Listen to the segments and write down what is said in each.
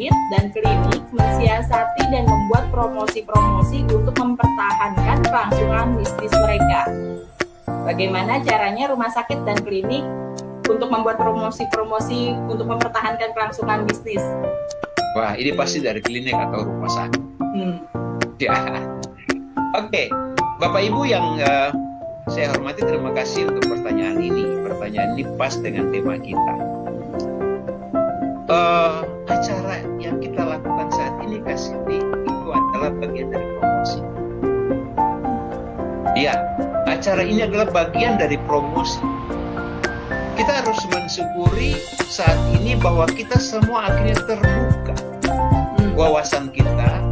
sakit dan klinik mensiasati dan membuat promosi-promosi untuk mempertahankan kelangsungan bisnis mereka. Bagaimana caranya rumah sakit dan klinik untuk membuat promosi-promosi untuk mempertahankan kelangsungan bisnis? Wah, ini pasti dari klinik atau rumah sakit. Ya, oke. Bapak Ibu yang saya hormati, terima kasih untuk pertanyaan ini. Pertanyaan ini pas dengan tema kita. Acara yang kita lakukan saat ini, Kasih, itu adalah bagian dari promosi. Ya, acara ini adalah bagian dari promosi. Kita harus mensyukuri saat ini bahwa kita semua akhirnya terbuka. Wawasan kita,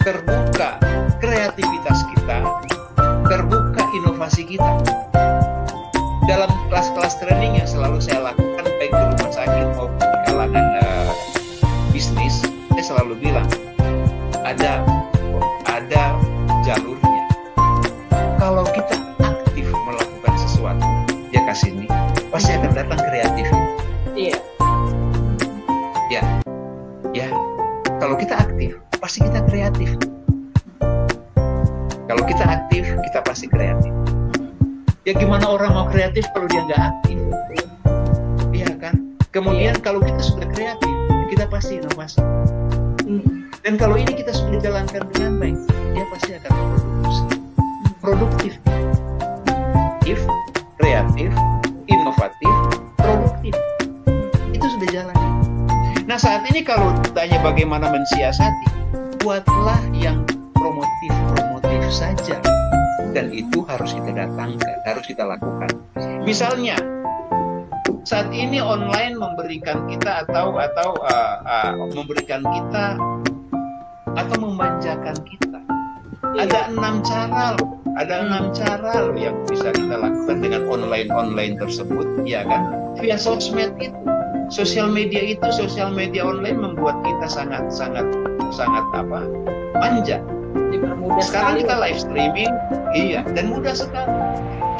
terbuka kreativitas kita, terbuka inovasi kita. Dalam kelas-kelas training yang selalu saya lakukan, baik di rumah sakit maupun di kalangan bisnis, saya selalu bilang, ada jalurnya. Kalau kita aktif melakukan sesuatu, ya Kasih, ini pasti akan datang kreatif. Iya. Ya. Kalau kita aktif, pasti kita kreatif. Kalau kita aktif, kita pasti kreatif. Ya gimana orang mau kreatif kalau dia nggak aktif? Iya kan? Kemudian kalau kita sudah kreatif, kita pasti inovasi. Dan kalau ini kita sudah jalankan dengan baik, dia pasti akan produktif. Kreatif, inovatif, produktif. Itu sudah jalan. Nah, saat ini kalau tanya bagaimana mensiasati, buatlah yang promotif saja, dan itu harus kita datangkan, harus kita lakukan. Misalnya saat ini online memberikan kita atau memberikan kita atau memanjakan kita. Ada 6 cara loh. Ada 6 cara loh yang bisa kita lakukan dengan online tersebut, ya kan? Via sosmed itu, sosial media online membuat kita sangat manja. Sekarang kita live streaming, iya, dan mudah sekali.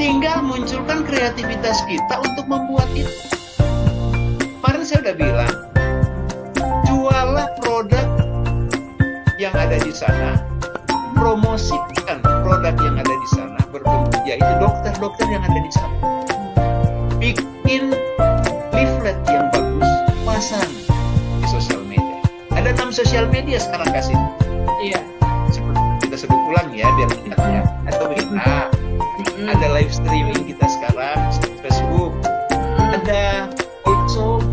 Tinggal munculkan kreativitas kita untuk membuat itu. Kemarin saya udah bilang, jualah produk yang ada di sana, promosikan produk yang ada di sana, yaitu dokter-dokter yang ada di sana. Bikin leaflet yang bagus, pasang di sosial media. Ada 6 sosial media sekarang, Kasih. Iya. Kita sebut ulang ya biar ingat ya. Atau WA, ada live streaming kita sekarang, Facebook, ada also,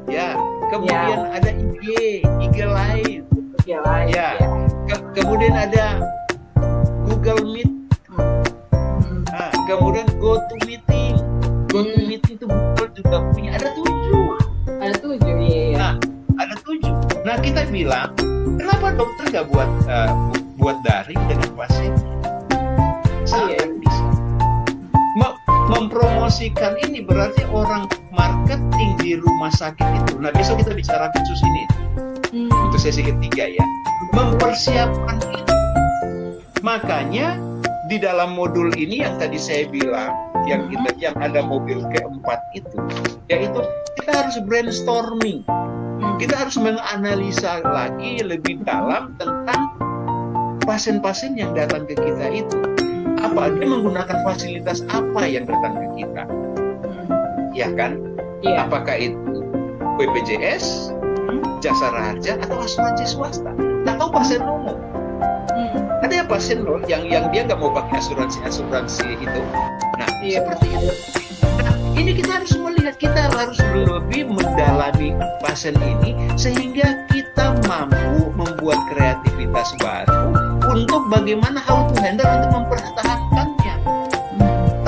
ya, kemudian ada IG Live, ya, kemudian ada Google Meet, nah, kemudian GoToMeeting itu Google juga punya, ada 7, iya. Nah, ada 7. Nah, kita bilang, kenapa dokter nggak buat daring dengan pasien? Sangat bisa. Mempromosikan ini berarti orang marketing di rumah sakit itu. Nah, besok kita bicara khusus ini untuk sesi ketiga ya. Mempersiapkan itu. Makanya di dalam modul ini yang tadi saya bilang, yang ada mobil keempat itu, yaitu kita harus brainstorming. Kita harus menganalisa lagi lebih dalam tentang pasien-pasien yang datang ke kita itu. Apa dia menggunakan fasilitas apa yang datang ke kita? Ya kan? Iya. Apakah itu BPJS, jasa raharja, atau asuransi swasta, atau pasien umum? Ada ya pasien loh yang dia nggak mau pakai asuransi itu. Nah, seperti itu. Nah, ini kita harus melihat, kita harus lebih mendalami pasien ini sehingga kita mampu membuat kreativitas baru untuk bagaimana how to handle untuk mempertahankannya.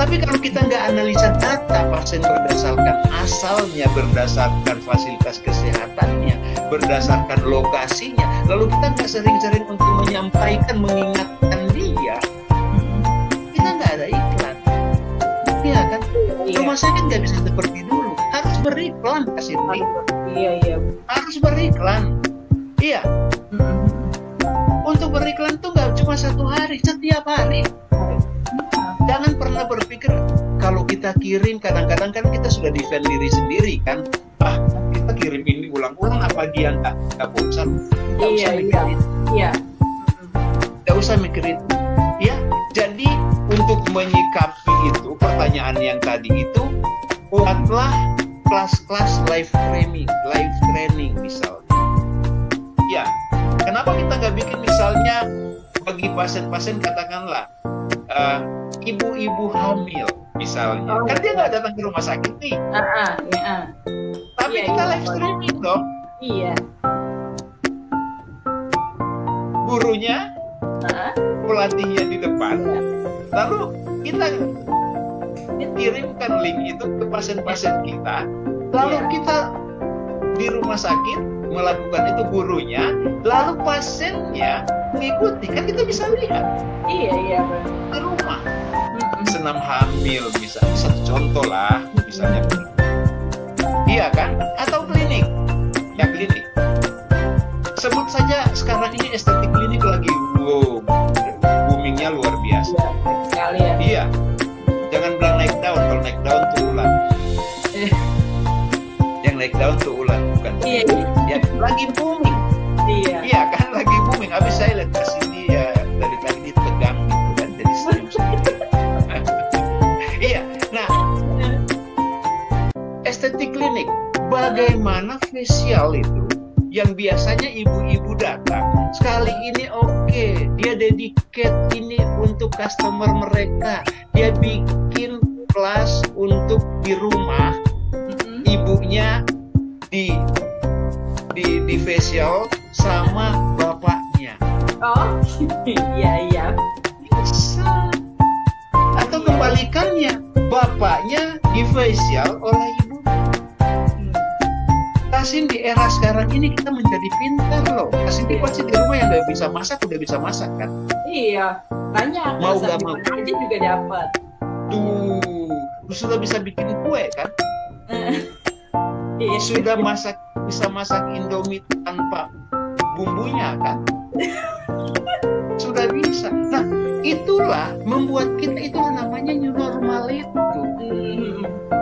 Tapi kalau kita nggak analisa data pasien berdasarkan asalnya, berdasarkan fasilitas kesehatannya, berdasarkan lokasinya, lalu kita nggak sering-sering untuk menyampaikan, mengingatkan dia, kita nggak ada iklan. Iya kan? Rumah sakit nggak bisa seperti dulu, harus beriklan, Kasih. Iya. Harus beriklan. Iya. Untuk beriklan tuh nggak cuma 1 hari, setiap hari. Jangan pernah berpikir kalau kita kirim, kadang-kadang kan kita sudah defend diri sendiri kan. Kita kirim ini ulang-ulang, apa dia nggak bosan? Nggak Iya, usah mikir itu. Iya. Nggak usah mikir itu. Ya, jadi untuk menyikapi itu pertanyaan yang tadi itu, buatlah kelas-kelas live training misalnya. Ya, kenapa kita nggak bikin misalnya bagi pasien-pasien, katakanlah ibu-ibu hamil misalnya, kan dia nggak datang ke rumah sakit nih, tapi Iya, kita iya. live streaming dong, Iya. gurunya, pelatihnya di depan, lalu kita kirimkan link itu ke pasien-pasien kita, lalu Iya. kita di rumah sakit melakukan itu, gurunya, lalu pasiennya mengikuti, kan kita bisa lihat Iya, iya, Bang. di rumah. Senam hamil misalnya, satu contoh lah misalnya, iya kan, atau klinik, ya klinik, sebut saja sekarang ini estetik klinik lagi boomingnya luar biasa. Iya, baik sekali ya. Iya, jangan bilang naik daun, kalau naik daun tuh ular, yang naik daun tuh ular, bukan. Iya, iya. Ya lagi booming, Iya. iya kan, lagi booming. Habis saya lihat ke sini ya, dari tadi ditegang gitu kan, jadi senyum. Iya, nah, estetik klinik, bagaimana facial itu yang biasanya ibu-ibu datang, sekali ini oke, dia dedicate ini untuk customer mereka, dia bikin kelas untuk di rumah, ibunya di facial sama bapaknya. Oh, iya, iya. Bisa. Atau kebalikannya, bapaknya di facial oleh ibu. Kasin di era sekarang ini kita menjadi pintar loh. Kasin di pasti di rumah yang nggak bisa masak udah bisa masak kan. Iya, banyak. Mau Rasa nggak mau. gimana aja juga dapat. Tuh, sudah bisa bikin kue kan? Iya. Sudah bisa masak Indomie tanpa bumbunya kan? Sudah bisa. Nah, itulah membuat kita, itulah namanya new normal itu.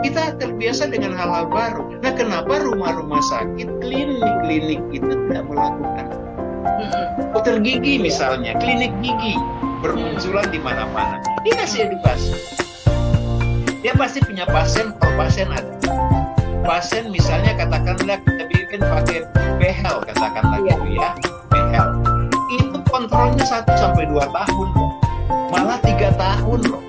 Kita terbiasa dengan hal-hal baru. Nah, kenapa rumah-rumah sakit, klinik-klinik itu tidak melakukan? Dokter gigi misalnya, klinik gigi bermunculan di mana-mana. Dia kasih edukasi. Dia pasti punya pasien, kalau pasien ada. Pasien misalnya katakanlah kita bikin pakai behel, katakanlah gitu ya, behel. Itu kontrolnya 1-2 tahun loh. Malah 3 tahun loh.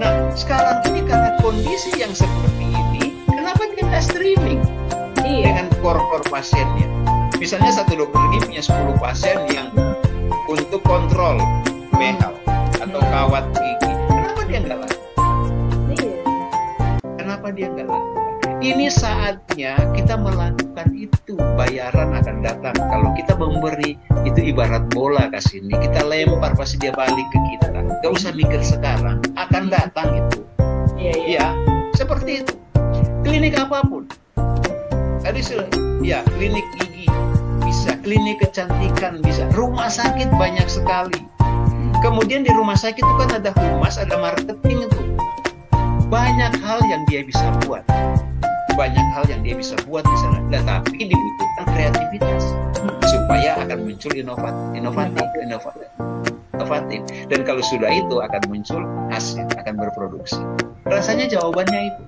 Nah, sekarang ini karena kondisi yang seperti ini, kenapa dia nggak streaming dengan core pasiennya? Misalnya satu dokter gigi punya 10 pasien yang untuk kontrol behel atau kawat gigi. Kenapa dia nggak lakukan? Kenapa dia nggak lakukan? Ini saatnya kita melakukan itu. Bayaran akan datang. Kalau kita memberi, itu ibarat bola ke sini. Kita lempar, pasti dia balik ke kita. Gak usah mikir sekarang. Akan datang itu. Iya, seperti itu. Klinik apapun. Tadi sudah, ya, klinik gigi bisa, klinik kecantikan bisa, rumah sakit banyak sekali. Kemudian di rumah sakit itu kan ada humas, ada marketing itu. Banyak hal yang dia bisa buat. Banyak hal yang dia bisa buat di sana, tetapi dibutuhkan kreativitas supaya akan muncul inovatif. Dan kalau sudah itu akan muncul hasil, akan berproduksi. Rasanya jawabannya itu.